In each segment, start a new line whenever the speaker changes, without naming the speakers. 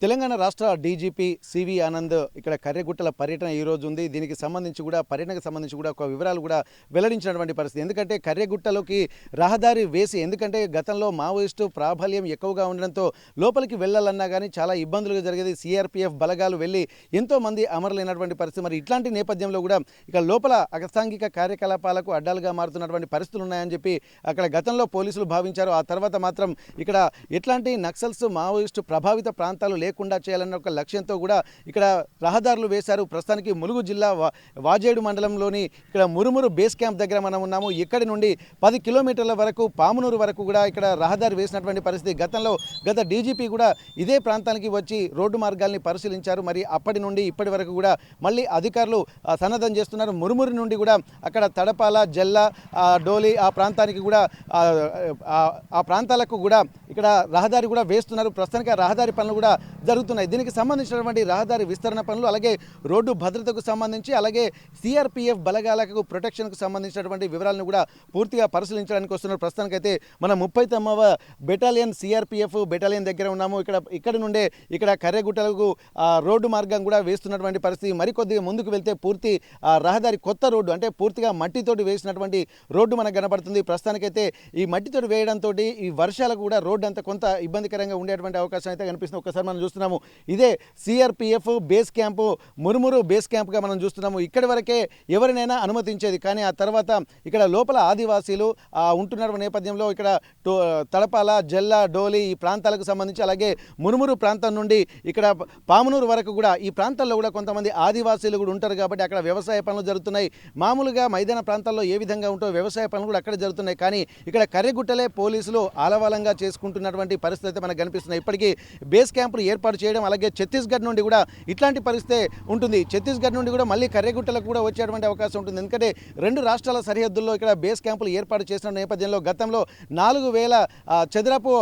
తెలంగాణ రాష్ట్ర DGP CV Anand ఇక్కడ కర్రెగుట్టల పర్యటన ఈ రోజు ఉంది. దీనికి సంబంధించి కూడా పర్యటనకు సంబంధించి కూడా ఒక వివరాలు కూడా వెల్లడించినటువంటి పరిస్థితి. ఎందుకంటే కర్రెగుట్టలోకి రహదారి వేసి ఎందుకంటే గతంలో మావోయిస్టు ప్రాబల్యం ఎక్కువగా ఉండడంతో లోపలికి వెళ్ళాలన్నా కానీ చాలా ఇబ్బందులుగా జరిగేది. సిఆర్పిఎఫ్ బలగాలు వెళ్ళి ఎంతోమంది అమరులైనటువంటి పరిస్థితి. మరి ఇట్లాంటి నేపథ్యంలో కూడా ఇక లోపల అసాంఘిక కార్యకలాపాలకు అడ్డాలుగా మారుతున్నటువంటి పరిస్థితులు ఉన్నాయని చెప్పి అక్కడ గతంలో పోలీసులు భావించారు. ఆ తర్వాత మాత్రం ఇక్కడ ఎట్లాంటి నక్సల్స్ మావోయిస్టు ప్రభావిత ప్రాంతాలు లేకుండా చేయాలన్న ఒక లక్ష్యంతో కూడా ఇక్కడ రహదారులు వేశారు. ప్రస్తుతానికి ములుగు జిల్లా వాజేడు మండలంలోని ఇక్కడ మురుమురు బేస్ క్యాంప్ దగ్గర మనం ఉన్నాము. ఇక్కడి నుండి 10 కిలోమీటర్ల వరకు పామునూరు వరకు కూడా ఇక్కడ రహదారి వేసినటువంటి పరిస్థితి. గత డీజీపీ కూడా ఇదే ప్రాంతానికి వచ్చి రోడ్డు మార్గాల్ని పరిశీలించారు. మరి అప్పటి నుండి ఇప్పటి వరకు కూడా మళ్ళీ అధికారులు సన్నద్ధం చేస్తున్నారు. మురుమురు నుండి కూడా అక్కడ తడపాల జల్ల డోలి ఆ ప్రాంతానికి కూడా ఆ ప్రాంతాలకు కూడా ఇక్కడ రహదారి కూడా వేస్తున్నారు. ప్రస్తుతానికి ఆ రహదారి పనులు కూడా జరుగుతున్నాయి. దీనికి సంబంధించినటువంటి రహదారి విస్తరణ పనులు అలాగే రోడ్డు భద్రతకు సంబంధించి అలాగే సిఆర్పిఎఫ్ బలగాలకు ప్రొటెక్షన్కు సంబంధించినటువంటి వివరాలను కూడా పూర్తిగా పరిశీలించడానికి వస్తున్నారు. ప్రస్తుతానికైతే మన 39వ బెటాలియన్ సిఆర్పిఎఫ్ బెటాలియన్ దగ్గర ఉన్నాము. ఇక్కడ నుండే ఇక్కడ కర్రెగుట్టలకు రోడ్డు మార్గం కూడా వేస్తున్నటువంటి పరిస్థితి. మరికొద్దిగా ముందుకు వెళ్తే పూర్తి రహదారి కొత్త రోడ్డు అంటే పూర్తిగా మట్టితోటి వేసినటువంటి రోడ్డు మనకు కనబడుతుంది. ప్రస్తుతానికైతే ఈ మట్టితోటి వేయడంతో ఈ వర్షాలకు కూడా రోడ్డు అంతా కొంత ఇబ్బందికరంగా ఉండేటువంటి అవకాశం అయితే కనిపిస్తుంది. ఒకసారి మనం చూస్తున్నాము ఇదే సిఆర్పిఎఫ్ బేస్ క్యాంపు మురుమురు బేస్ క్యాంప్గా మనం చూస్తున్నాము. ఇక్కడి వరకే ఎవరినైనా అనుమతించేది. కానీ ఆ తర్వాత ఇక్కడ లోపల ఆదివాసీలు ఉంటున్న నేపథ్యంలో ఇక్కడ తడపాల జల్ల డోలి ఈ ప్రాంతాలకు సంబంధించి అలాగే మురుమురు ప్రాంతం నుండి ఇక్కడ పామునూరు వరకు కూడా ఈ ప్రాంతాల్లో కూడా కొంతమంది ఆదివాసీలు కూడా ఉంటారు. కాబట్టి అక్కడ వ్యవసాయ పనులు జరుగుతున్నాయి. మామూలుగా మైదాన ప్రాంతాల్లో ఏ విధంగా ఉంటో వ్యవసాయ పనులు కూడా అక్కడ జరుగుతున్నాయి. కానీ ఇక్కడ కర్రెగుట్టలే పోలీసులు ఆలవాలంగా చేసుకుంటున్నటువంటి పరిస్థితి అయితే మనకు కనిపిస్తున్నాయి. ఇప్పటికీ బేస్ క్యాంపులు ఏర్పాటు చేయడం అలాగే ఛత్తీస్గఢ్ నుండి కూడా ఇట్లాంటి పరిస్థితి ఉంటుంది. ఛత్తీస్గఢ్ నుండి కూడా మళ్ళీ కర్రెగుట్టలకు కూడా వచ్చేటువంటి అవకాశం ఉంటుంది. ఎందుకంటే రెండు రాష్ట్రాల సరిహద్దుల్లో ఇక్కడ బేస్ క్యాంపులు ఏర్పాటు చేసిన నేపథ్యంలో గతంలో 4000 చదరపు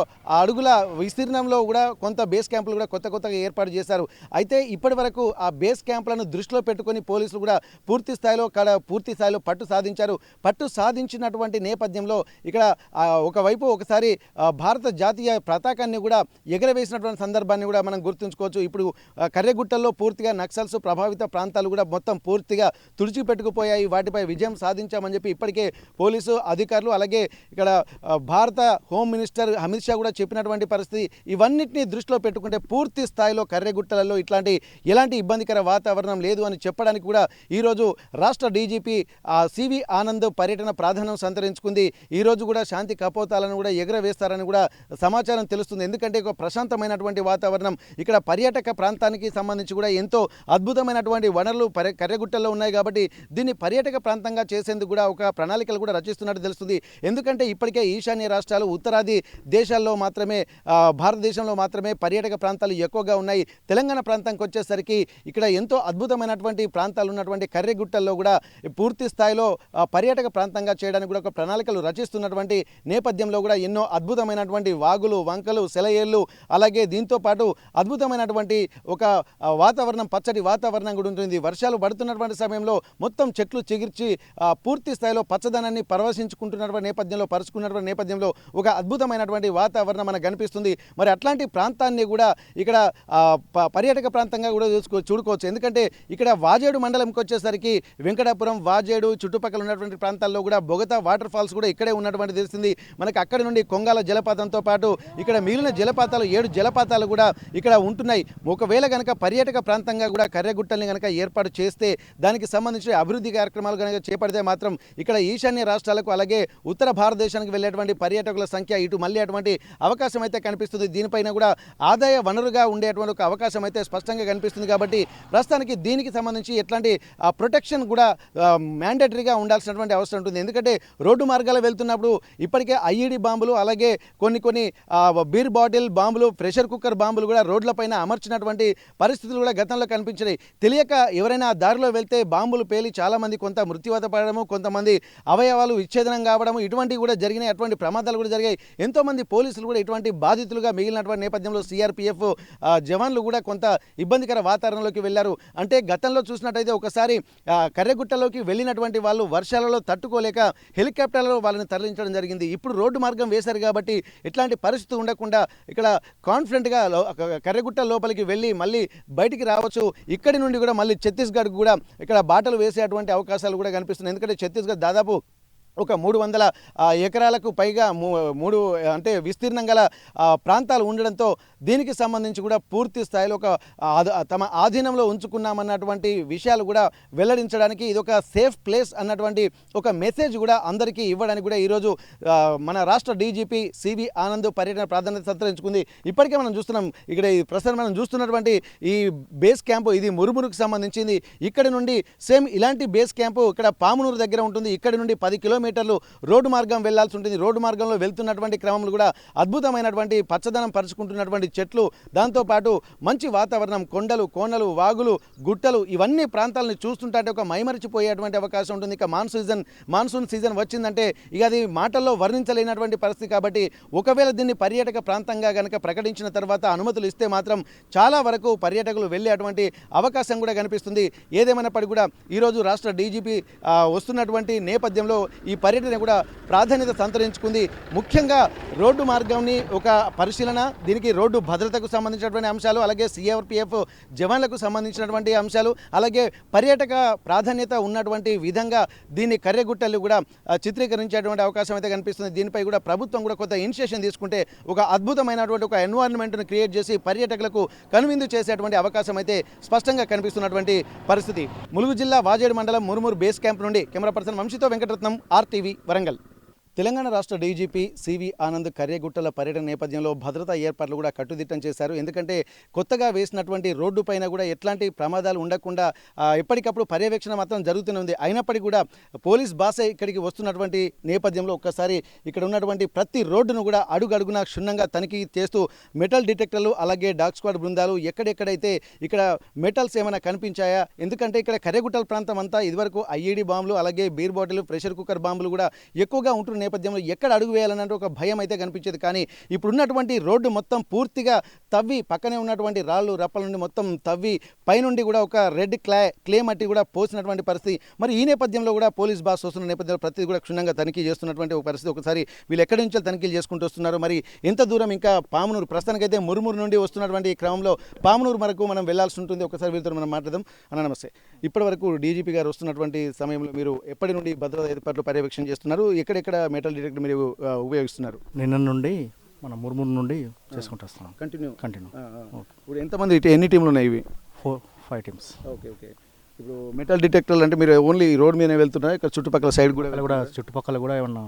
అడుగుల విస్తీర్ణంలో కూడా కొంత బేస్ క్యాంపులు కూడా కొత్తగా ఏర్పాటు చేశారు. అయితే ఇప్పటి వరకు ఆ బేస్ క్యాంపులను దృష్టిలో పెట్టుకొని పోలీసులు కూడా పూర్తి స్థాయిలో పట్టు సాధించినటువంటి నేపథ్యంలో ఇక్కడ ఒకవైపు ఒకసారి భారత జాతీయ పతాకాన్ని కూడా ఎగరవేసినటువంటి సందర్భాన్ని కూడా మనం గుర్తుంచుకోవచ్చు. ఇప్పుడు కర్రెగుట్టల్లో పూర్తిగా నక్సల్స్ ప్రభావిత ప్రాంతాలు కూడా మొత్తం పూర్తిగా తుడిచిపెట్టుకుపోయాయి. వాటిపై విజయం సాధించామని చెప్పి ఇప్పటికే పోలీసు అధికారులు అలాగే ఇక్కడ భారత హోమ్ మినిస్టర్ అమిత్ షా కూడా చెప్పినటువంటి పరిస్థితి. ఇవన్నిటిని దృష్టిలో పెట్టుకుంటే పూర్తి స్థాయిలో కర్రెగుట్టలలో ఎలాంటి ఇబ్బందికర వాతావరణం లేదు అని చెప్పడానికి కూడా ఈరోజు రాష్ట్ర డీజీపీ సివి ఆనంద్ పర్యటన ప్రాధాన్యం సంతరించుకుంది. ఈరోజు కూడా శాంతి కపోతాలను కూడా ఎగరవేస్తారని కూడా సమాచారం తెలుస్తుంది. ఎందుకంటే ఒక ప్రశాంతమైనటువంటి వాతావరణం ఇక్కడ పర్యాటక ప్రాంతానికి సంబంధించి కూడా ఎంతో అద్భుతమైనటువంటి వనరులు కర్రెగుట్టల్లో ఉన్నాయి. కాబట్టి దీన్ని పర్యాటక ప్రాంతంగా చేసేందుకు కూడా ఒక ప్రణాళికలు కూడా రచిస్తున్నట్టు తెలుస్తుంది. ఎందుకంటే ఇప్పటికే ఈశాన్య రాష్ట్రాలు ఉత్తరాది దేశాల్లో మాత్రమే భారతదేశంలో మాత్రమే పర్యాటక ప్రాంతాలు ఎక్కువగా ఉన్నాయి. తెలంగాణ ప్రాంతానికి వచ్చేసరికి ఇక్కడ ఎంతో అద్భుతమైనటువంటి ప్రాంతాలు ఉన్నటువంటి కర్రెగుట్టల్లో కూడా పూర్తి స్థాయిలో పర్యాటక ప్రాంతంగా చేయడానికి కూడా ఒక ప్రణాళికలు రచిస్తున్నటువంటి నేపథ్యంలో కూడా ఎన్నో అద్భుతమైనటువంటి వాగులు వంకలు సెలయేళ్ళు అలాగే దీంతో పాటు అద్భుతమైనటువంటి ఒక వాతావరణం పచ్చటి వాతావరణం కూడా ఉంటుంది. వర్షాలు పడుతున్నటువంటి సమయంలో మొత్తం చెట్లు చిగిర్చి పూర్తి స్థాయిలో పచ్చదనాన్ని పరవశించుకుంటున్నటువంటి నేపథ్యంలో ఒక అద్భుతమైనటువంటి వాతావరణం మనకు కనిపిస్తుంది. మరి అట్లాంటి ప్రాంతాన్ని కూడా ఇక్కడ పర్యాటక ప్రాంతంగా కూడా చూడుకోవచ్చు. ఎందుకంటే ఇక్కడ వాజేడు మండలంకి వచ్చేసరికి వెంకటాపురం వాజేడు చుట్టుపక్కల ఉన్నటువంటి ప్రాంతాల్లో కూడా బొగతా వాటర్ ఫాల్స్ కూడా ఇక్కడే ఉన్నటువంటి తెలిసింది మనకి. అక్కడి నుండి కొంగాల జలపాతంతో పాటు ఇక్కడ మిగిలిన జలపాతాలు 7 జలపాతాలు కూడా ఇక్కడ ఉంటున్నాయి. ఒకవేళ కనుక పర్యాటక ప్రాంతంగా కూడా కర్రెగుట్టల్ని కనుక ఏర్పాటు చేస్తే దానికి సంబంధించిన అభివృద్ధి కార్యక్రమాలు కనుక చేపడితే మాత్రం ఇక్కడ ఈశాన్య రాష్ట్రాలకు అలాగే ఉత్తర భారతదేశానికి వెళ్ళేటువంటి పర్యాటకుల సంఖ్య ఇటు మళ్ళీ అటువంటి అవకాశం అయితే కనిపిస్తుంది. దీనిపైన కూడా ఆదాయ వనరుగా ఉండేటువంటి ఒక అవకాశం అయితే స్పష్టంగా కనిపిస్తుంది. కాబట్టి ప్రస్తుతానికి దీనికి సంబంధించి ఎట్లాంటి ప్రొటెక్షన్ కూడా మ్యాండేటరీగా ఉండాల్సినటువంటి అవసరం ఉంటుంది. ఎందుకంటే రోడ్డు మార్గాలు వెళ్తున్నప్పుడు ఇప్పటికే ఐఈడి బాంబులు అలాగే కొన్ని బీర్ బాటిల్ బాంబులు ప్రెషర్ కుక్కర్ బాంబులు కూడా రోడ్లపైన అమర్చినటువంటి పరిస్థితులు కూడా గతంలో కనిపించినాయి. తెలియక ఎవరైనా దారిలో వెళ్తే బాంబులు పేలి చాలామంది కొంత మృత్యువాత పడడము కొంతమంది అవయవాలు విచ్ఛేదనం కావడము ఇటువంటివి కూడా జరిగినాయి. అటువంటి ప్రమాదాలు కూడా జరిగాయి. ఎంతోమంది పోలీసులు కూడా ఇటువంటి బాధితులుగా మిగిలినటువంటి నేపథ్యంలో సిఆర్పిఎఫ్ జవాన్లు కూడా కొంత ఇబ్బందికర వాతావరణంలోకి వెళ్ళారు. అంటే గతంలో చూసినట్టయితే ఒకసారి కర్రెగుట్టలోకి వెళ్ళినటువంటి వాళ్ళు వర్షాలలో తట్టుకోలేక హెలికాప్టర్లలో వాళ్ళని తరలించడం జరిగింది. ఇప్పుడు రోడ్డు మార్గం వేశారు కాబట్టి ఇట్లాంటి పరిస్థితి ఉండకుండా ఇక్కడ కాన్ఫిడెంట్గా కర్రెగుట్ట లోపలికి వెళ్ళి మళ్ళీ బయటికి రావచ్చు. ఇక్కడి నుండి కూడా మళ్ళీ ఛత్తీస్గఢ్ కూడా ఇక్కడ బాటలు వేసేటువంటి అవకాశాలు కూడా కనిపిస్తున్నాయి. ఎందుకంటే ఛత్తీస్గఢ్ దాదాపు ఒక 300 ఎకరాలకు పైగా మూడు అంటే విస్తీర్ణం గల ప్రాంతాలు ఉండడంతో దీనికి సంబంధించి కూడా పూర్తి స్థాయిలో ఒక తమ ఆధీనంలో ఉంచుకున్నామన్నటువంటి విషయాలు కూడా వెల్లడించడానికి ఇది ఒక సేఫ్ ప్లేస్ అన్నటువంటి ఒక మెసేజ్ కూడా అందరికీ ఇవ్వడానికి కూడా ఈరోజు మన రాష్ట్ర డీజీపీ సివి ఆనంద్ పర్యటన ప్రాధాన్యత సంతరించుకుంది. ఇప్పటికే మనం చూస్తున్నాం ఇక్కడ ఈ ప్రస్తుతం మనం చూస్తున్నటువంటి ఈ బేస్ క్యాంపు ఇది మురుమురుకు సంబంధించింది. ఇక్కడ నుండి సేమ్ ఇలాంటి బేస్ క్యాంపు ఇక్కడ పామునూరు దగ్గర ఉంటుంది. ఇక్కడ నుండి 10 కిలోమీటర్లు రోడ్డు మార్గం వెళ్లాల్సి ఉంటుంది. రోడ్డు మార్గంలో వెళ్తున్నటువంటి క్రమంలో కూడా అద్భుతమైనటువంటి పచ్చదనం పరుచుకుంటున్నటువంటి చెట్లు, దాంతోపాటు మంచి వాతావరణం, కొండలు, కోనలు, వాగులు, గుట్టలు, ఇవన్నీ ప్రాంతాలను చూస్తుంటే ఒక మైమరిచిపోయేటువంటి అవకాశం ఉంటుంది. ఇక మాన్సూన్ సీజన్ వచ్చిందంటే ఇక అది మాటల్లో వర్ణించలేనటువంటి పరిస్థితి. కాబట్టి ఒకవేళ దీన్ని పర్యాటక ప్రాంతంగా కనుక ప్రకటించిన తర్వాత అనుమతులు ఇస్తే మాత్రం చాలా వరకు పర్యాటకులు వెళ్ళేటువంటి అవకాశం కూడా కనిపిస్తుంది. ఏదేమైనప్పటికీ కూడా ఈరోజు రాష్ట్ర డీజీపీ వస్తున్నటువంటి నేపథ్యంలో ఈ పర్యటన కూడా ప్రాధాన్యత సంతరించుకుంది. ముఖ్యంగా రోడ్డు మార్గంని ఒక పరిశీలన, దీనికి రోడ్డు భద్రతకు సంబంధించినటువంటి అంశాలు, అలాగే సిఆర్పిఎఫ్ జవాన్లకు సంబంధించినటువంటి అంశాలు, అలాగే పర్యాటక ప్రాధాన్యత ఉన్నటువంటి విధంగా దీన్ని కర్రెగుట్టలు కూడా చిత్రీకరించేటువంటి అవకాశం అయితే కనిపిస్తుంది. దీనిపై కూడా ప్రభుత్వం కూడా కొంత ఇనిషియేషన్ తీసుకుంటే ఒక అద్భుతమైనటువంటి ఒక ఎన్వైరన్మెంట్ను క్రియేట్ చేసి పర్యాటకులకు కనువిందు చేసేటువంటి అవకాశం అయితే స్పష్టంగా కనిపిస్తున్నటువంటి పరిస్థితి. ములుగు జిల్లా వాజేడు మండలం మురుమూరు బేస్ క్యాంప్ నుండి కెమెరా పర్సన్ వంశీతో వెంకటరత్నం, RTV వరంగల్. తెలంగాణ రాష్ట్ర డీజీపీ సివి ఆనంద్ కర్రెగుట్టల పర్యటన నేపథ్యంలో భద్రతా ఏర్పాట్లు కూడా కట్టుదిట్టం చేశారు. ఎందుకంటే కొత్తగా వేసినటువంటి రోడ్డు పైన కూడా ఎట్లాంటి ప్రమాదాలు ఉండకుండా ఎప్పటికప్పుడు పర్యవేక్షణ మాత్రం జరుగుతూనే ఉంది. అయినప్పటికీ కూడా పోలీస్ బాసే ఇక్కడికి వస్తున్నటువంటి నేపథ్యంలో ఒక్కసారి ఇక్కడ ఉన్నటువంటి ప్రతి రోడ్డును కూడా అడుగడుగునా క్షుణ్ణంగా తనిఖీ చేస్తూ మెటల్ డిటెక్టర్లు, అలాగే డాగ్ స్క్వాడ్ బృందాలు ఎక్కడెక్కడైతే ఇక్కడ మెటల్స్ ఏమైనా కనిపించాయా, ఎందుకంటే ఇక్కడ కర్రెగుట్టల ప్రాంతం అంతా ఇదివరకు ఐఈడీ బాంబులు, అలాగే బీర్ బాటిల్, ప్రెషర్ కుక్కర్ బాంబులు కూడా ఎక్కువగా ఉంటున్న నేపథ్యంలో ఎక్కడ అడుగు వేయాలన్నట్టు ఒక భయం అయితే కనిపించేది. కానీ ఇప్పుడున్నటువంటి రోడ్డు మొత్తం పూర్తిగా తవ్వి పక్కనే ఉన్నటువంటి రాళ్ళు రప్పల నుండి మొత్తం తవ్వి పైనుండి కూడా ఒక రెడ్ క్లే మట్టి కూడా పోసినటువంటి పరిస్థితి. మరి ఈ నేపథ్యంలో కూడా పోలీస్ బాస్ వస్తున్న నేపథ్యంలో ప్రతిదీ కూడా క్షుణ్ణంగా తనిఖీ చేస్తున్నటువంటి ఒక పరిస్థితి. ఒకసారి వీళ్ళు ఎక్కడి నుంచి తనిఖీలు చేసుకుంటూ వస్తున్నారు, మరి ఎంత దూరం ఇంకా పామునూరు, ప్రస్తుతానికైతే మురుమూరు నుండి వస్తున్నటువంటి క్రమంలో పామునూరు వరకు మనం వెళ్లాల్సి ఉంటుంది. ఒకసారి వీళ్ళతో మనం మాట్లాడదాం. అన్న నమస్తే. ఇప్పటి వరకు డీజీపీ గారు వస్తున్నటువంటి సమయంలో మీరు ఎప్పటి నుండి భద్రతా ఏర్పాట్లు పర్యవేక్షణ చేస్తున్నారు, ఎక్కడెక్కడ మెటల్ డిటెక్టర్ మీరు ఉపయోగిస్తున్నారు?
నిన్న నుండి మన మురుమూరు నుండి చేసుకుంటూ వస్తున్నాం. కంటిన్యూ.
ఇప్పుడు ఎంతమంది, ఎన్ని టీంలు ఉన్నాయి? ఇవి
5 టీమ్స్.
ఓకే. ఇప్పుడు మెటల్ డిటెక్టర్లు అంటే మీరు ఓన్లీ రోడ్ మీదనే వెళ్తున్నారా, ఇక్కడ చుట్టుపక్కల సైడ్ కూడా
చుట్టుపక్కల కూడా ఏమన్నా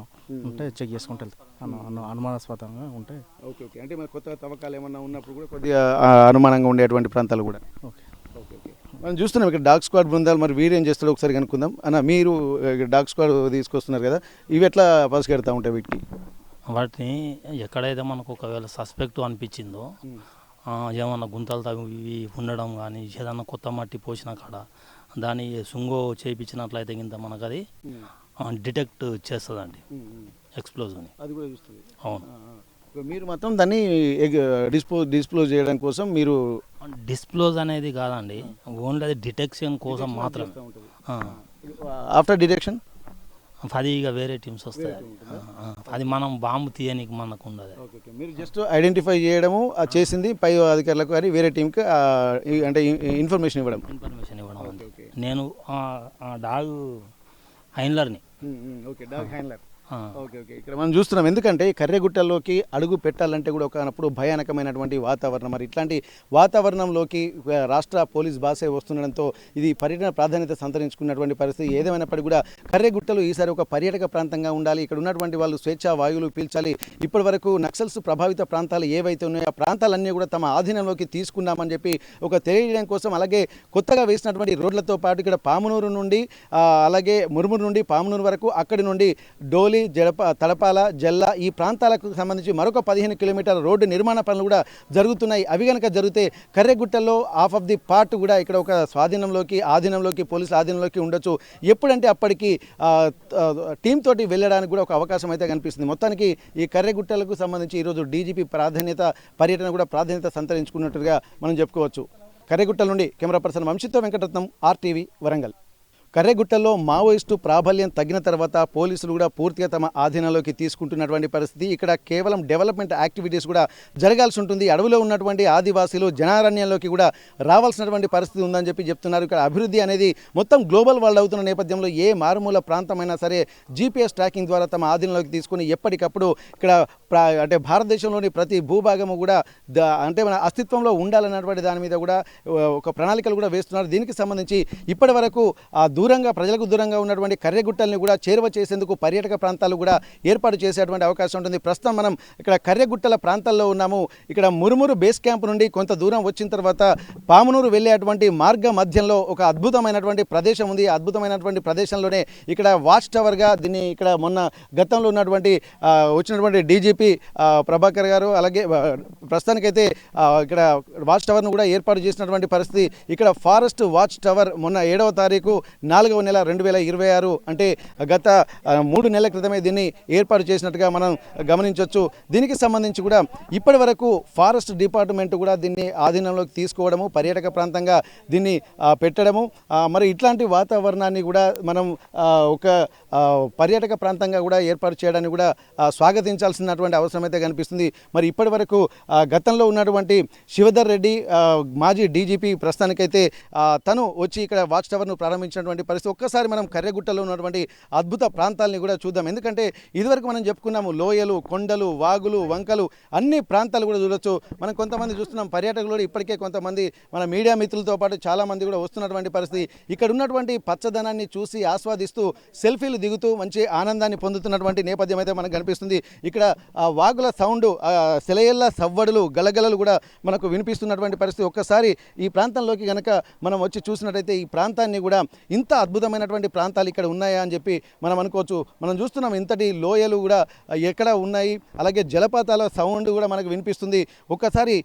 ఉంటే చెక్ చేసుకుంటూ వెళ్తాం, అనుమానాస్పదంగా ఉంటే.
ఓకే. అంటే మరి కొత్త తవ్వకాలు ఏమన్నా ఉన్నప్పుడు కూడా కొద్దిగా అనుమానంగా ఉండేటువంటి ప్రాంతాలు కూడా. ఓకే. మనం చూస్తున్నాం ఇక్కడ డాగ్ స్క్వాడ్ బృందాలు, మరి వీరు ఏం చేస్తారో ఒకసారి కనుక్కుందాం. అన్న, మీరు డాగ్ స్క్వాడ్ తీసుకొస్తున్నారు కదా, ఇవి ఎట్లా పసుకెడతా ఉంటాయి వీటికి?
వాటిని ఎక్కడైతే మనకు ఒకవేళ సస్పెక్ట్ అనిపించిందో, ఏమన్నా గుంతలు తవ్వి ఉండడం కానీ, ఏదన్నా కొత్త మట్టి పోసిన కాడ దాన్ని సుంగో చేయించినట్లయితే కింద మనకు అది డిటెక్ట్ చేస్తుందండి, ఎక్స్ప్లోజన్.
అది కూడా చూస్తుంది.
అవును.
మీరు మాత్రం దాన్ని డిస్ప్లోజ్ చేయడం కోసం మీరు
డిస్ప్లోజ్ అనేది కాదండి, ఓన్లీ అది డిటెక్షన్ కోసం మాత్రమే.
ఆఫ్టర్ డిటెక్షన్
అది ఇక వేరే టీమ్స్ వస్తాయి. అది మనం బాంబు తీయనికి మనకు ఉండదు.
మీరు జస్ట్ ఐడెంటిఫై చేయడము చేసింది పై అధికారులకు, కానీ వేరే టీంకి అంటే ఇన్ఫర్మేషన్ ఇవ్వడం.
నేను డాగ్ హ్యాండ్లర్ని.
Okay, dog handler. ఓకే. ఇక్కడ మనం చూస్తున్నాం, ఎందుకంటే కర్రెగుట్టల్లోకి అడుగు పెట్టాలంటే కూడా ఒకనప్పుడు భయానకమైనటువంటి వాతావరణం. మరి ఇట్లాంటి వాతావరణంలోకి రాష్ట్ర పోలీస్ బాసే వస్తుండడంతో ఇది పర్యటన ప్రాధాన్యత సంతరించుకున్నటువంటి పరిస్థితి. ఏదేమైనప్పటికీ కూడా కర్రెగుట్టలు ఈసారి ఒక పర్యాటక ప్రాంతంగా ఉండాలి, ఇక్కడ ఉన్నటువంటి వాళ్ళు స్వేచ్ఛా వాయువులు పీల్చాలి. ఇప్పటి వరకు నక్సల్స్ ప్రభావిత ప్రాంతాలు ఏవైతే ఉన్నాయో ఆ ప్రాంతాలన్నీ కూడా తమ ఆధీనంలోకి తీసుకున్నామని చెప్పి ఒక తెలియజేయడం కోసం, అలాగే కొత్తగా వేసినటువంటి రోడ్లతో పాటు ఇక్కడ పామునూరు నుండి అలాగే మురుమూరు నుండి పామునూరు వరకు, అక్కడి నుండి డోలి, తడపాల, జల్లా ఈ ప్రాంతాలకు సంబంధించి మరొక 15 కిలోమీటర్ల రోడ్డు నిర్మాణ పనులు కూడా జరుగుతున్నాయి. అవి కనుక జరిగితే కర్రెగుట్టల్లో హాఫ్ ఆఫ్ ది పార్ట్ కూడా ఇక్కడ ఒక ఆధీనంలోకి పోలీసుల ఆధీనంలోకి ఉండొచ్చు. ఎప్పుడంటే అప్పటికి టీం తోటి వెళ్ళడానికి కూడా ఒక అవకాశం అయితే కనిపిస్తుంది. మొత్తానికి ఈ కర్రెగుట్టలకు సంబంధించి ఈరోజు డీజీపీ పర్యటన కూడా ప్రాధాన్యత సంతరించుకున్నట్టుగా మనం చెప్పుకోవచ్చు. కర్రెగుట్టల నుండి కెమెరా పర్సన్ వంశీతో వెంకటరత్నం, RTV వరంగల్. కర్రెగుట్టలో మావోయిస్టు ప్రాబల్యం తగ్గిన తర్వాత పోలీసులు కూడా పూర్తిగా తమ ఆధీనంలోకి తీసుకుంటున్నటువంటి పరిస్థితి. ఇక్కడ కేవలం డెవలప్మెంట్ యాక్టివిటీస్ కూడా జరగాల్సి ఉంటుంది. అడవిలో ఉన్నటువంటి ఆదివాసీలు జనారణ్యంలోకి కూడా రావాల్సినటువంటి పరిస్థితి ఉందని చెప్తున్నారు. ఇక్కడ అభివృద్ధి అనేది మొత్తం గ్లోబల్ వరల్డ్ అవుతున్న నేపథ్యంలో ఏ మారుమూల ప్రాంతమైనా సరే జీపీఎస్ ట్రాకింగ్ ద్వారా తమ ఆధీనంలోకి తీసుకుని ఎప్పటికప్పుడు ఇక్కడ అంటే భారతదేశంలోని ప్రతి భూభాగము కూడా అంటే మన అస్తిత్వంలో ఉండాలన్నటువంటి దాని మీద కూడా ఒక ప్రణాళికలు కూడా వేస్తున్నారు. దీనికి సంబంధించి ఇప్పటి వరకు దూరంగా ప్రజలకు దూరంగా ఉన్నటువంటి కర్రెగుట్టల్ని కూడా చేరువ చేసేందుకు పర్యాటక ప్రాంతాలు కూడా ఏర్పాటు చేసేటువంటి అవకాశం ఉంటుంది. ప్రస్తుతం మనం ఇక్కడ కర్రెగుట్టల ప్రాంతాల్లో ఉన్నాము. ఇక్కడ మురుమురు బేస్ క్యాంప్ నుండి కొంత దూరం వచ్చిన తర్వాత పామునూరు వెళ్ళేటువంటి మార్గ మధ్యంలో ఒక అద్భుతమైనటువంటి ప్రదేశం ఉంది. అద్భుతమైనటువంటి ప్రదేశంలోనే ఇక్కడ వాచ్ టవర్గా దీన్ని ఇక్కడ మొన్న గతంలో ఉన్నటువంటి వచ్చినటువంటి డీజీపీ ప్రభాకర్ గారు అలాగే ప్రస్తుతానికైతే ఇక్కడ వాచ్ టవర్ను కూడా ఏర్పాటు చేసినటువంటి పరిస్థితి. ఇక్కడ ఫారెస్ట్ వాచ్ టవర్ మొన్న 7వ తారీఖు 4వ నెల 2026 అంటే గత 3 నెలల క్రితమే దీన్ని ఏర్పాటు చేసినట్టుగా మనం గమనించవచ్చు. దీనికి సంబంధించి కూడా ఇప్పటి వరకు ఫారెస్ట్ డిపార్ట్మెంట్ కూడా దీన్ని ఆధీనంలోకి తీసుకోవడము, పర్యాటక ప్రాంతంగా దీన్ని పెట్టడము, మరి ఇట్లాంటి వాతావరణాన్ని కూడా మనం ఒక పర్యాటక ప్రాంతంగా కూడా ఏర్పాటు చేయడానికి కూడా స్వాగతించాల్సినటువంటి అవసరం అయితే కనిపిస్తుంది. మరి ఇప్పటి వరకు గతంలో ఉన్నటువంటి శివధర్ రెడ్డి మాజీ డీజీపీ ప్రస్తుతానికైతే తను వచ్చి ఇక్కడ వాచ్ టవర్ను ప్రారంభించినటువంటి పరిస్థితి. ఒక్కసారి మనం కర్రెగుట్టలో ఉన్నటువంటి అద్భుత ప్రాంతాలని కూడా చూద్దాం. ఎందుకంటే ఇదివరకు మనం చెప్పుకున్నాము లోయలు, కొండలు, వాగులు, వంకలు అన్ని ప్రాంతాలు కూడా చూడొచ్చు. మనం కొంతమంది చూస్తున్నాం పర్యాటకులు ఇప్పటికే కొంతమంది మన మీడియా మిత్రులతో పాటు చాలామంది కూడా వస్తున్నటువంటి పరిస్థితి. ఇక్కడ ఉన్నటువంటి పచ్చదనాన్ని చూసి ఆస్వాదిస్తూ సెల్ఫీలు దిగుతూ మంచి ఆనందాన్ని పొందుతున్నటువంటి నేపథ్యం అయితే మనకు కనిపిస్తుంది. ఇక్కడ వాగుల సౌండ్, సెలయేళ్ల సవ్వడులు, గలగలలు కూడా మనకు వినిపిస్తున్నటువంటి పరిస్థితి. ఒక్కసారి ఈ ప్రాంతంలోకి కనుక మనం వచ్చి చూసినట్టయితే ఈ ప్రాంతాన్ని కూడా ఇంత అద్భుతమైనటువంటి ప్రాంతాలు ఇక్కడ ఉన్నాయా అని చెప్పి మనం అనుకోవచ్చు. మనం చూస్తున్నాం ఇంతటి లోయలు కూడా ఎక్కడ ఉన్నాయి, అలాగే జలపాతాల సౌండ్ కూడా మనకు వినిపిస్తుంది. ఒక్కసారి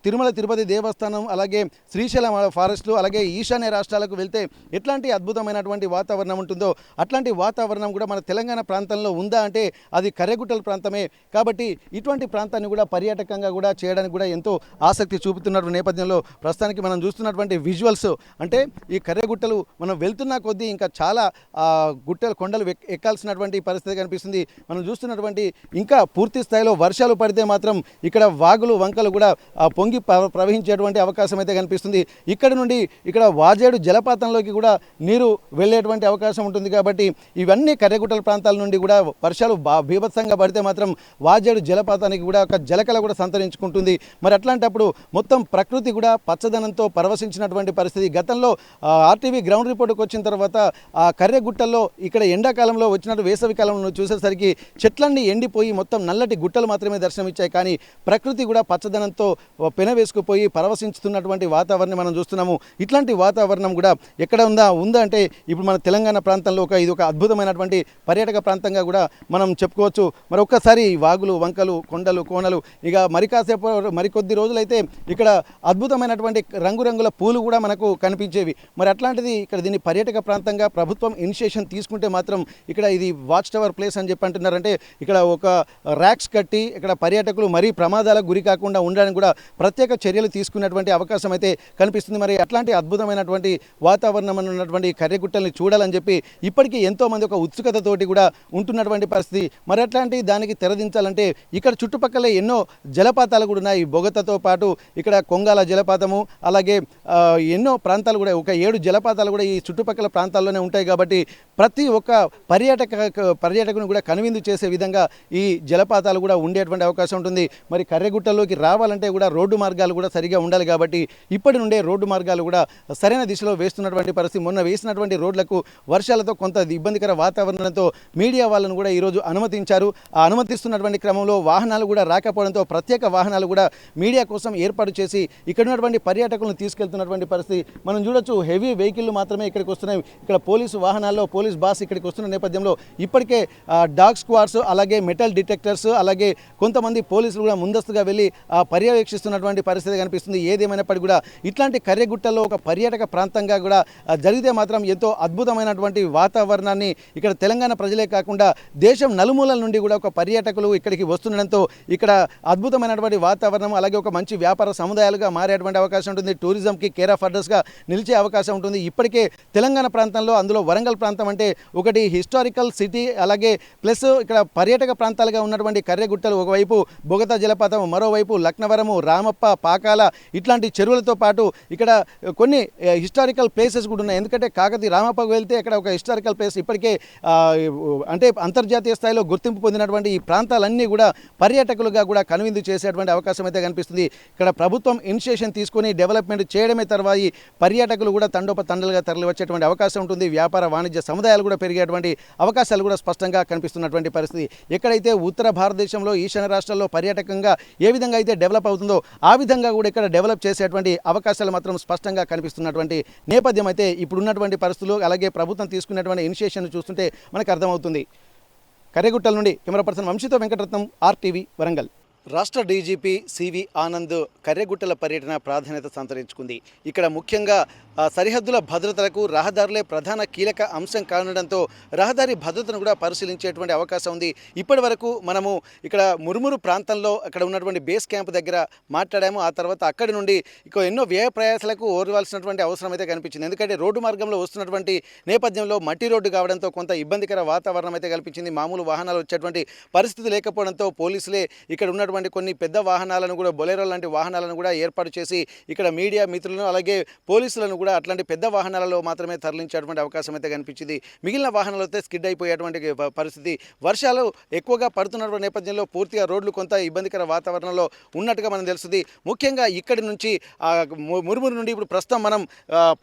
తిరుమల తిరుపతి దేవస్థానం అలాగే శ్రీశైలం ఫారెస్ట్లు అలాగే ఈశాన్య రాష్ట్రాలకు వెళ్తే ఎట్లాంటి అద్భుతమైనటువంటి వాతావరణం ఉంటుందో అట్లాంటి వాతావరణం కూడా మన తెలంగాణ ప్రాంతంలో ఉందా అంటే అది కర్రెగుట్టల ప్రాంతమే. కాబట్టి ఇటువంటి ప్రాంతాన్ని కూడా పర్యాటకంగా కూడా చేయడానికి కూడా ఎంతో ఆసక్తి చూపుతున్న నేపథ్యంలో ప్రస్తుతానికి మనం చూస్తున్నటువంటి విజువల్స్ అంటే ఈ కర్రెగుట్టలు మనం వెళ్తున్న కొద్దీ ఇంకా చాలా గుట్టలు కొండలు ఎక్కాల్సినటువంటి పరిస్థితి కనిపిస్తుంది. మనం చూస్తున్నటువంటి ఇంకా పూర్తి స్థాయిలో వర్షాలు పడితే మాత్రం ఇక్కడ వాగులు వంకలు కూడా పొంగి ప్రవహించేటువంటి అవకాశం అయితే కనిపిస్తుంది. ఇక్కడ నుండి ఇక్కడ వాజేడు జలపాతంలోకి కూడా నీరు వెళ్ళేటువంటి అవకాశం ఉంటుంది. కాబట్టి ఇవన్నీ కర్రెగుట్టల ప్రాంతాల నుండి కూడా వర్షాలు బీభత్సంగా పడితే మాత్రం వాజేడు జలపాతానికి కూడా ఒక జలకళ కూడా సంతరించుకుంటుంది. మరి అట్లాంటప్పుడు మొత్తం ప్రకృతి కూడా పచ్చదనంతో పరవశించినటువంటి పరిస్థితి. గతంలో ఆర్టీవీ గ్రౌండ్ రిపోర్ట్కి వచ్చిన తర్వాత ఆ కర్రెగుట్టల్లో ఇక్కడ ఎండాకాలంలో వచ్చినట్టు వేసవి కాలంలో చూసేసరికి చెట్లన్నీ ఎండిపోయి మొత్తం నల్లటి గుట్టలు మాత్రమే దర్శనమిచ్చాయి. కానీ ప్రకృతి కూడా పచ్చదనంతో పెనవేసుకుపోయి పరవశించుతున్నటువంటి వాతావరణం మనం చూస్తున్నాము. ఇట్లాంటి వాతావరణం కూడా ఎక్కడ ఉందా అంటే ఇప్పుడు మన తెలంగాణ ప్రాంతంలో ఇది ఒక అద్భుతమైనటువంటి పర్యాటక ప్రాంతంగా కూడా మనం చెప్పుకోవచ్చు. మరి ఒక్కసారి వాగులు వంకలు కొండలు కోనలు ఇక మరికొద్ది రోజులైతే ఇక్కడ అద్భుతమైనటువంటి రంగురంగుల పూలు కూడా మనకు కనిపించేవి. మరి అట్లాంటిది ఇక్కడ దీన్ని పర్యాటక ప్రాంతంగా ప్రభుత్వం ఇనిషియేషన్ తీసుకుంటే మాత్రం ఇక్కడ ఇది వాచ్ టవర్ ప్లేస్ అని చెప్పి అంటున్నారంటే ఇక్కడ ఒక ర్యాక్స్ కట్టి ఇక్కడ పర్యాటకులు మరీ ప్రమాదాలకు గురి కాకుండా ఉండడానికి కూడా ప్రత్యేక చర్యలు తీసుకున్నటువంటి అవకాశం అయితే కనిపిస్తుంది. మరి అట్లాంటి అద్భుతమైనటువంటి వాతావరణం ఉన్నటువంటి కర్రెగుట్టల్ని చూడాలని చెప్పి ఇప్పటికీ ఎంతోమంది ఒక ఉత్సుకతతోటి కూడా ఉంటున్నటువంటి పరిస్థితి. మరి అట్లాంటి దానికి తెరదించాలంటే ఇక్కడ చుట్టుపక్కల ఎన్నో జలపాతాలు కూడా ఉన్నాయి. బొగతతో పాటు ఇక్కడ కొంగాల జలపాతము అలాగే ఎన్నో ప్రాంతాలు కూడా ఒక 7 జలపాతాలు కూడా ఈ చుట్టుపక్కల ప్రాంతాల్లోనే ఉంటాయి. కాబట్టి ప్రతి ఒక్క పర్యాటకుని కూడా కనువిందు చేసే విధంగా ఈ జలపాతాలు కూడా ఉండేటువంటి అవకాశం ఉంటుంది. మరి కర్రెగుట్టలోకి రావాలంటే కూడా రోడ్డు మార్గాలు కూడా సరిగా ఉండాలి. కాబట్టి ఇప్పటి నుండే రోడ్డు మార్గాలు కూడా సరైన దిశలో వేస్తున్నటువంటి పరిస్థితి. మొన్న వేసినటువంటి రోడ్లకు వర్షాలతో కొంత ఇబ్బందికర వాతావరణంతో మీడియా వాళ్ళను కూడా ఈరోజు అనుమతించారు. ఆ అనుమతిస్తున్నటువంటి క్రమంలో వాహనాలు కూడా రాకపోవడంతో ప్రత్యేక వాహనాలు కూడా మీడియా కోసం ఏర్పాటు చేసి ఇక్కడ ఉన్నటువంటి పర్యాటకులను తీసుకెళ్తున్నటువంటి పరిస్థితి మనం చూడొచ్చు. హెవీ వెహికల్ మాత్రమే ఇక్కడికి వస్తున్నాయి. ఇక్కడ పోలీసు వాహనాల్లో పోలీస్ బాస్ ఇక్కడికి వస్తున్న నేపథ్యంలో ఇప్పటికే డాగ్ స్క్వాడ్స్ అలాగే మెటల్ డిటెక్టర్స్ అలాగే కొంతమంది పోలీసులు కూడా ముందస్తుగా వెళ్ళి పర్యవేక్షిస్తున్నటువంటి పరిస్థితి కనిపిస్తుంది. ఏదేమైనప్పటికీ కూడా ఇట్లాంటి కర్రెగుట్టల్లో ఒక పర్యాటక ప్రాంతంగా కూడా జరిగితే మాత్రం ఎంతో అద్భుతమైనటువంటి వాతావరణాన్ని ఇక్కడ తెలంగాణ ప్రజలే కాకుండా దేశం నలుమూలల నుండి కూడా ఒక పర్యాటకులు ఇక్కడికి వస్తుండడంతో ఇక్కడ అద్భుతమైనటువంటి వాతావరణం అలాగే ఒక మంచి వ్యాపార సముదాయాలుగా మారేటువంటి అవకాశం ఉంటుంది. టూరిజంకి కేర్ ఆఫ్ అడ్రస్గా నిలిచే అవకాశం ఉంటుంది. ఇప్పటికే తెలంగాణ తెలంగాణ ప్రాంతంలో, అందులో వరంగల్ ప్రాంతం అంటే ఒకటి హిస్టారికల్ సిటీ, అలాగే ప్లస్ ఇక్కడ పర్యాటక ప్రాంతాలుగా ఉన్నటువంటి కర్రెగుట్టలు, ఒకవైపు బొగతా జలపాతం, మరోవైపు లక్నవరము, రామప్ప, పాకాల ఇట్లాంటి చెరువులతో పాటు ఇక్కడ కొన్ని హిస్టారికల్ ప్లేసెస్ కూడా ఉన్నాయి. ఎందుకంటే కాకతీయ రామప్పకు వెళ్తే ఇక్కడ ఒక హిస్టారికల్ ప్లేస్ ఇప్పటికే అంటే అంతర్జాతీయ స్థాయిలో గుర్తింపు పొందినటువంటి ఈ ప్రాంతాలన్నీ కూడా పర్యాటకులుగా కూడా కనువిందు చేసేటువంటి అవకాశం అయితే కనిపిస్తుంది. ఇక్కడ ప్రభుత్వం ఇనిషియేషన్ తీసుకొని డెవలప్మెంట్ చేయడమే తర్వాత ఈ పర్యాటకులు కూడా తండోపతండలుగా తరలి వచ్చేటువంటి అవకాశం ఉంటుంది. వ్యాపార వాణిజ్య సముదాయాలు కూడా పెరిగేటువంటి అవకాశాలు కూడా స్పష్టంగా కనిపిస్తున్నటువంటి పరిస్థితి. ఎక్కడైతే ఉత్తర భారతదేశంలో ఈశాన్య రాష్ట్రాల్లో పర్యాటకంగా ఏ విధంగా అయితే డెవలప్ అవుతుందో ఆ విధంగా కూడా ఇక్కడ డెవలప్ చేసేటువంటి అవకాశాలు మాత్రం స్పష్టంగా కనిపిస్తున్నటువంటి నేపథ్యం అయితే ఇప్పుడున్నటువంటి పరిస్థితులు, అలాగే ప్రభుత్వం తీసుకున్నటువంటి ఇనిషియేషన్ చూస్తుంటే మనకు అర్థమవుతుంది. కర్రెగుట్టల నుండి కెమెరా పర్సన్ వంశీతో వెంకటరత్నం, ఆర్టీవీ, వరంగల్. రాష్ట్ర డీజీపీ సివి ఆనంద్ కర్రెగుట్టల పర్యటన ప్రాధాన్యత సంతరించుకుంది. ఇక్కడ ముఖ్యంగా సరిహద్దుల భద్రతలకు రహదారులే ప్రధాన కీలక అంశం కానుండడంతో రహదారి భద్రతను కూడా పరిశీలించేటువంటి అవకాశం ఉంది. ఇప్పటి వరకు మనము ఇక్కడ మురుమురు ప్రాంతంలో అక్కడ ఉన్నటువంటి బేస్ క్యాంప్ దగ్గర మాట్లాడాము. ఆ తర్వాత అక్కడి నుండి ఇక ఎన్నో వ్యయ ప్రయాసాలకు ఓర్వాల్సినటువంటి అవసరం అయితే కనిపించింది. ఎందుకంటే రోడ్డు మార్గంలో వస్తున్నటువంటి నేపథ్యంలో మట్టి రోడ్డు కావడంతో కొంత ఇబ్బందికర వాతావరణం అయితే కల్పించింది. మామూలు వాహనాలు వచ్చేటువంటి పరిస్థితి లేకపోవడంతో పోలీసులే ఇక్కడ ఉన్నటువంటి కొన్ని పెద్ద వాహనాలను కూడా, బొలెరో లాంటి వాహనాలను కూడా ఏర్పాటు చేసి ఇక్కడ మీడియా మిత్రులను అలాగే పోలీసులను కూడా అట్లాంటి పెద్ద వాహనాలలో మాత్రమే తరలించేటువంటి అవకాశం అయితే కనిపించింది. మిగిలిన వాహనాలతో స్కిడ్ అయిపోయేటువంటి పరిస్థితి. వర్షాలు ఎక్కువగా పడుతున్న నేపథ్యంలో పూర్తిగా రోడ్లు కొంత ఇబ్బందికర వాతావరణంలో ఉన్నట్టుగా మనం తెలుస్తుంది. ముఖ్యంగా ఇక్కడి నుంచి మురుమురు నుండి ఇప్పుడు ప్రస్తుతం మనం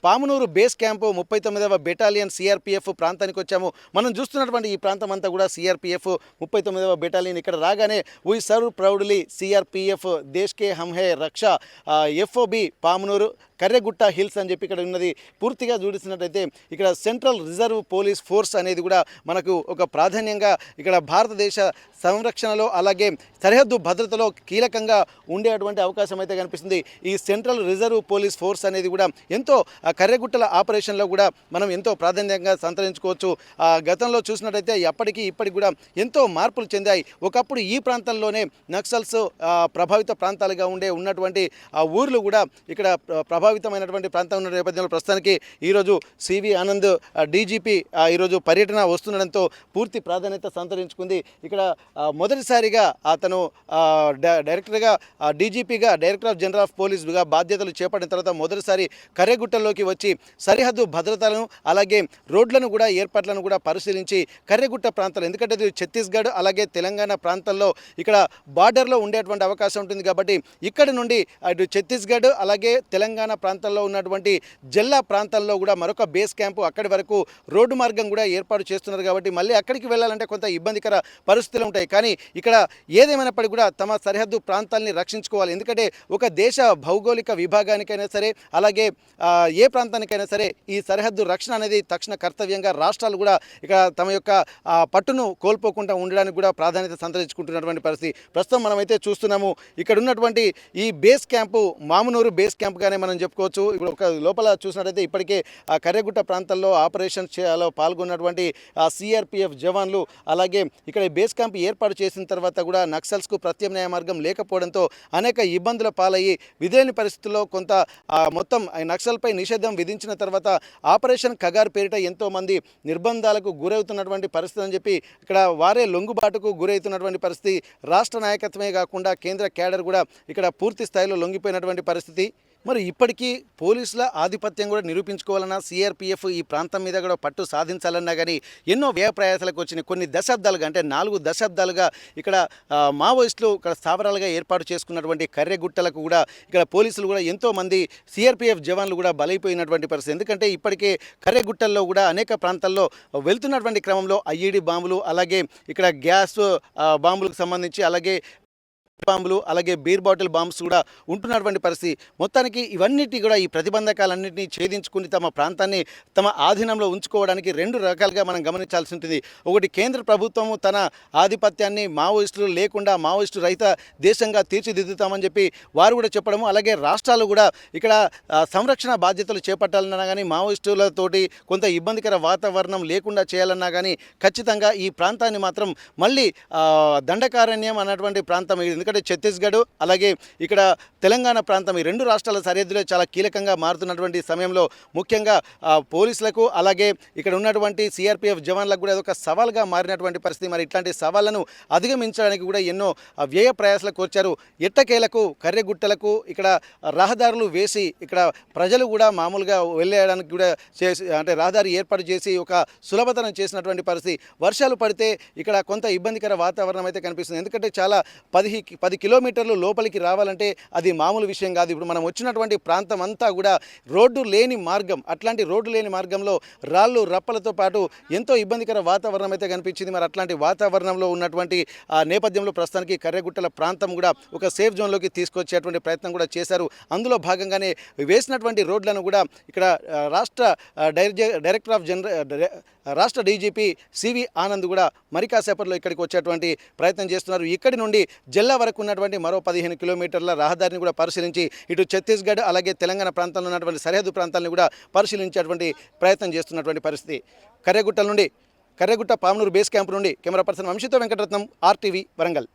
Pamunuru base camp 39వ battalion CRPF ప్రాంతానికి వచ్చాము. మనం చూస్తున్నటువంటి ఈ ప్రాంతం అంతా కూడా సిఆర్పిఎఫ్ 39వ బెటాలియన్. ఇక్కడ రాగానే వీ సర్వ్ ప్రౌడ్లీ సిఆర్పిఎఫ్, దేశ్ కే హమ్ హే రక్ష, ఎఫ్ఓబి పామునూరు, కర్రెగుట్ట హిల్స్ అని చెప్పి ఇక్కడ ఉన్నది. పూర్తిగా చూసినట్టయితే ఇక్కడ సెంట్రల్ రిజర్వ్ పోలీస్ ఫోర్స్ అనేది కూడా మనకు ఒక ప్రాధాన్యంగా ఇక్కడ భారతదేశ సంరక్షణలో అలాగే సరిహద్దు భద్రతలో కీలకంగా ఉండేటువంటి అవకాశం అయితే కనిపిస్తుంది. ఈ సెంట్రల్ రిజర్వ్ పోలీస్ ఫోర్స్ అనేది కూడా ఎంతో కర్రెగుట్టల ఆపరేషన్లో కూడా మనం ఎంతో ప్రాధాన్యంగా సంతరించుకోవచ్చు. గతంలో చూసినట్టయితే అప్పటికి ఇప్పటికి కూడా ఎంతో మార్పులు చెందాయి. ఒకప్పుడు ఈ ప్రాంతంలోనే నక్సల్స్ ప్రభావిత ప్రాంతాలుగా ఉన్నటువంటి ఊర్లు కూడా ఇక్కడ ప్రభావితమైనటువంటి ప్రాంతం ఉన్న నేపథ్యంలో ప్రస్తుతానికి ఈరోజు సివి ఆనంద్ డీజీపీ ఈరోజు పర్యటన వస్తుండడంతో పూర్తి ప్రాధాన్యత సంతరించుకుంది. ఇక్కడ మొదటిసారిగా అతను డైరెక్టర్గా, డీజీపీగా, డైరెక్టర్ ఆఫ్ జనరల్ ఆఫ్ పోలీస్గా బాధ్యతలు చేపట్టిన తర్వాత మొదటిసారి కర్రెగుట్టల్లోకి వచ్చి సరిహద్దు భద్రతలను అలాగే రోడ్లను కూడా ఏర్పాట్లను కూడా పరిశీలించి కర్రెగుట్ట ప్రాంతాలు, ఎందుకంటే ఇది ఛత్తీస్గఢ్ అలాగే తెలంగాణ ప్రాంతాల్లో ఇక్కడ బార్డర్లో ఉండేటువంటి అవకాశం ఉంటుంది కాబట్టి ఇక్కడ నుండి అటు ఛత్తీస్గఢ్ అలాగే తెలంగాణ ప్రాంతాల్లో ఉన్నటువంటి జిల్లా ప్రాంతాల్లో కూడా మరొక బేస్ క్యాంపు, అక్కడి వరకు రోడ్డు మార్గం కూడా ఏర్పాటు చేస్తున్నారు కాబట్టి మళ్ళీ అక్కడికి వెళ్ళాలంటే కొంత ఇబ్బందికర పరిస్థితులు ఉంటాయి. కానీ ఇక్కడ ఏదేమైనప్పటికీ కూడా తమ సరిహద్దు ప్రాంతాలని రక్షించుకోవాలి. ఎందుకంటే ఒక దేశ భౌగోళిక విభాగానికైనా సరే అలాగే ఏ ప్రాంతానికైనా సరే ఈ సరిహద్దు రక్షణ అనేది తక్షణ కర్తవ్యంగా రాష్ట్రాలు కూడా ఇక తమ యొక్క పట్టును కోల్పోకుండా ఉండడానికి కూడా ప్రాధాన్యత సంతరించుకుంటున్నటువంటి పరిస్థితి ప్రస్తుతం మనమైతే చూస్తున్నాము. ఇక్కడ ఉన్నటువంటి ఈ బేస్ క్యాంపు మామునూరు బేస్ క్యాంప్గానే మనం చెప్పుకోవచ్చు. ఇప్పుడు ఒక లోపల చూసినట్టయితే ఇప్పటికే కర్రెగుట్ట ప్రాంతాల్లో ఆపరేషన్ చేయాలో పాల్గొన్నటువంటి సిఆర్పిఎఫ్ జవాన్లు అలాగే ఇక్కడ బేస్ క్యాంప్ ఏర్పాటు చేసిన తర్వాత కూడా నక్సల్స్కు ప్రత్యామ్నాయ మార్గం లేకపోవడంతో అనేక ఇబ్బందుల పాలయ్యి విధేయని పరిస్థితుల్లో కొంత మొత్తం నక్సల్పై నిషేధం విధించిన తర్వాత ఆపరేషన్ కగార్ పేరిట ఎంతోమంది నిర్బంధాలకు గురవుతున్నటువంటి పరిస్థితి అని చెప్పి ఇక్కడ వారే లొంగుబాటుకు గురవుతున్నటువంటి పరిస్థితి. రాష్ట్ర నాయకత్వమే కాకుండా కేంద్ర క్యాడర్ కూడా ఇక్కడ పూర్తి స్థాయిలో లొంగిపోయినటువంటి పరిస్థితి. మరి ఇప్పటికీ పోలీసుల ఆధిపత్యం కూడా నిరూపించుకోవాలన్నా, సిఆర్పిఎఫ్ ఈ ప్రాంతం మీద కూడా పట్టు సాధించాలన్నా కానీ ఎన్నో వ్యయ ప్రయాసాలకు వచ్చినాయి. కొన్ని దశాబ్దాలుగా అంటే 4 దశాబ్దాలుగా ఇక్కడ మావోయిస్టులు ఇక్కడ స్థావరాలుగా ఏర్పాటు చేసుకున్నటువంటి కర్రెగుట్టలకు కూడా ఇక్కడ పోలీసులు కూడా ఎంతోమంది సిఆర్పిఎఫ్ జవాన్లు కూడా బలైపోయినటువంటి పరిస్థితి. ఎందుకంటే ఇప్పటికే కర్రెగుట్టల్లో కూడా అనేక ప్రాంతాల్లో వెళ్తున్నటువంటి క్రమంలో ఐఈడి బాంబులు అలాగే ఇక్కడ గ్యాస్ బాంబులకు సంబంధించి అలాగే బాంబులు అలాగే బీర్ బాటిల్ బాంబ్స్ కూడా ఉంటున్నటువంటి పరిస్థితి. మొత్తానికి ఇవన్నిటి కూడా ఈ ప్రతిబంధకాలన్నింటినీ ఛేదించుకుని తమ ప్రాంతాన్ని తమ ఆధీనంలో ఉంచుకోవడానికి 2 రకాలుగా మనం గమనించాల్సి ఉంటుంది. ఒకటి, కేంద్ర ప్రభుత్వము తన ఆధిపత్యాన్ని మావోయిస్టులు లేకుండా మావోయిస్టు రహిత దేశంగా తీర్చిదిద్దుతామని చెప్పి వారు కూడా చెప్పడము, అలాగే రాష్ట్రాలు కూడా ఇక్కడ సంరక్షణ బాధ్యతలు చేపట్టాలన్నా కానీ మావోయిస్టులతోటి కొంత ఇబ్బందికర వాతావరణం లేకుండా చేయాలన్నా కానీ ఖచ్చితంగా ఈ ప్రాంతాన్ని మాత్రం మళ్ళీ దండకారణ్యం అన్నటువంటి ప్రాంతం. ఎందుకంటే ఛత్తీస్గఢ్ అలాగే ఇక్కడ తెలంగాణ ప్రాంతం ఈ రెండు రాష్ట్రాల సరిహద్దులో చాలా కీలకంగా మారుతున్నటువంటి సమయంలో ముఖ్యంగా పోలీసులకు అలాగే ఇక్కడ ఉన్నటువంటి సిఆర్పిఎఫ్ జవాన్లకు కూడా ఒక సవాల్గా మారినటువంటి పరిస్థితి. మరి ఇట్లాంటి సవాళ్లను అధిగమించడానికి కూడా ఎన్నో వ్యయ ప్రయాసాలకు వచ్చారు. ఎట్టకేలకు కర్రెగుట్టలకు ఇక్కడ రహదారులు వేసి ఇక్కడ ప్రజలు కూడా మామూలుగా వెళ్ళేయడానికి కూడా చేసి అంటే రహదారి ఏర్పాటు చేసి ఒక సులభతరం చేసినటువంటి పరిస్థితి. వర్షాలు పడితే ఇక్కడ కొంత ఇబ్బందికర వాతావరణం అయితే కనిపిస్తుంది. ఎందుకంటే చాలా 10 కిలోమీటర్లు లోపలికి రావాలంటే అది మామూలు విషయం కాదు. ఇప్పుడు మనం వచ్చినటువంటి ప్రాంతం అంతా కూడా రోడ్డు లేని మార్గం. అట్లాంటి రోడ్డు లేని మార్గంలో రాళ్ళు రప్పలతో పాటు ఎంతో ఇబ్బందికర వాతావరణం అయితే కనిపించింది. మరి అట్లాంటి వాతావరణంలో ఉన్నటువంటి నేపథ్యంలో ప్రస్తుతానికి కర్రెగుట్టల ప్రాంతం కూడా ఒక సేఫ్ జోన్లోకి తీసుకొచ్చేటువంటి ప్రయత్నం కూడా చేశారు. అందులో భాగంగానే వేసినటువంటి రోడ్లను కూడా ఇక్కడ రాష్ట్ర డీజీపీ సివి ఆనంద్ కూడా మరి కాసేపట్లో ఇక్కడికి వచ్చేటువంటి ప్రయత్నం చేస్తున్నారు. ఇక్కడి నుండి జిల్లా వరకు ఉన్నటువంటి మరో 15 కిలోమీటర్ల రహదారిని కూడా పరిశీలించి ఇటు ఛత్తీస్గఢ్ అలాగే తెలంగాణ ప్రాంతంలో ఉన్నటువంటి సరిహద్దు ప్రాంతాలను కూడా పరిశీలించేటువంటి ప్రయత్నం చేస్తున్నటువంటి పరిస్థితి. కర్రెగుట్ట పామునూరు బేస్ క్యాంప్ నుండి కెమెరా పర్సన్ వంశీతో వెంకటరత్నం, RTV వరంగల్.